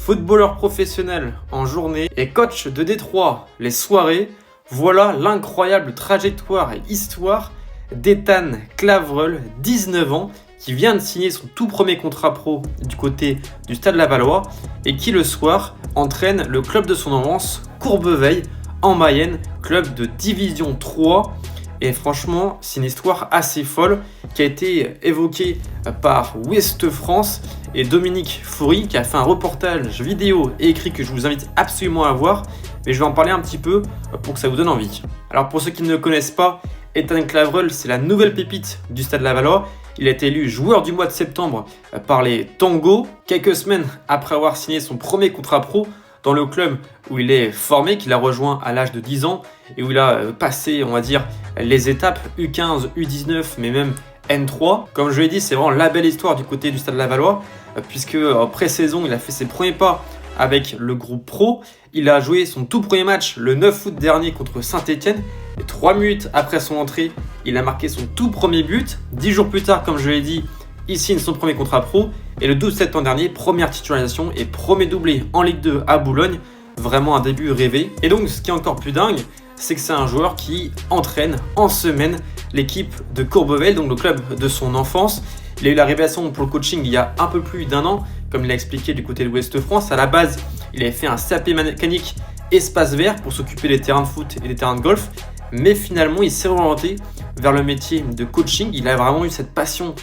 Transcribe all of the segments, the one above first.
Footballeur professionnel en journée et coach de Détroit les soirées, voilà l'incroyable trajectoire et histoire d'Ethan Clavreul, 19 ans, qui vient de signer son tout premier contrat pro du côté du Stade Lavallois et qui le soir entraîne le club de son enfance, Courbeveille, en Mayenne, club de division 3. Et franchement, c'est une histoire assez folle qui a été évoquée par Ouest France et Dominique Foury qui a fait un reportage vidéo et écrit que je vous invite absolument à voir. Mais je vais en parler un petit peu pour que ça vous donne envie. Alors pour ceux qui ne le connaissent pas, Ethan Clavreul, c'est la nouvelle pépite du Stade Lavallois. Il a été élu joueur du mois de septembre par les Tangos, quelques semaines après avoir signé son premier contrat pro dans le club où il est formé, qu'il a rejoint à l'âge de 10 ans et où il a passé, on va dire, les étapes U15, U19, mais même N3. Comme je l'ai dit, c'est vraiment la belle histoire du côté du Stade Lavallois, puisque en pré-saison, il a fait ses premiers pas avec le groupe pro. Il a joué son tout premier match le 9 août dernier contre Saint-Etienne. Et 3 minutes après son entrée, il a marqué son tout premier but. 10 jours plus tard, comme je l'ai dit, il signe son premier contrat pro. Et le 12 septembre dernier, première titularisation et premier doublé en Ligue 2 à Boulogne. Vraiment un début rêvé. Et donc, ce qui est encore plus dingue, c'est que c'est un joueur qui entraîne en semaine l'équipe de Courbeveille, donc le club de son enfance. Il a eu la révélation pour le coaching il y a un peu plus d'un an, comme il l'a expliqué du côté de l'Ouest France. À la base, il avait fait un CAP mécanique espace vert pour s'occuper des terrains de foot et des terrains de golf. Mais finalement, il s'est orienté vers le métier de coaching. Il a vraiment eu cette passion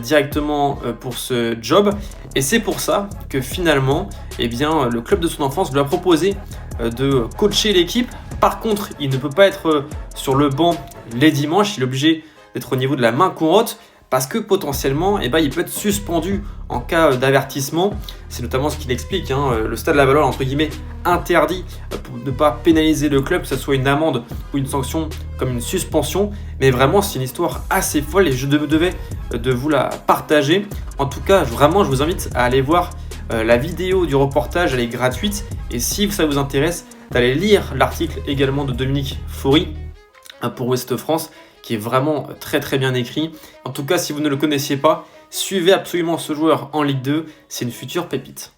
directement pour ce job. Et c'est pour ça que finalement, le club de son enfance lui a proposé de coacher l'équipe. Par contre, il ne peut pas être sur le banc les dimanches. Il est obligé d'être au niveau de la main courante parce que potentiellement, il peut être suspendu en cas d'avertissement. C'est notamment ce qu'il explique. Le Stade Lavallois, entre guillemets, interdit pour ne pas pénaliser le club, que ce soit une amende ou une sanction comme une suspension. Mais vraiment, c'est une histoire assez folle et je devais de vous la partager. En tout cas, vraiment, je vous invite à aller voir la vidéo du reportage. Elle est gratuite. Et si ça vous intéresse, d'aller lire l'article également de Dominique Foury pour Ouest France, qui est vraiment très très bien écrit. En tout cas, si vous ne le connaissiez pas, suivez absolument ce joueur en Ligue 2, c'est une future pépite.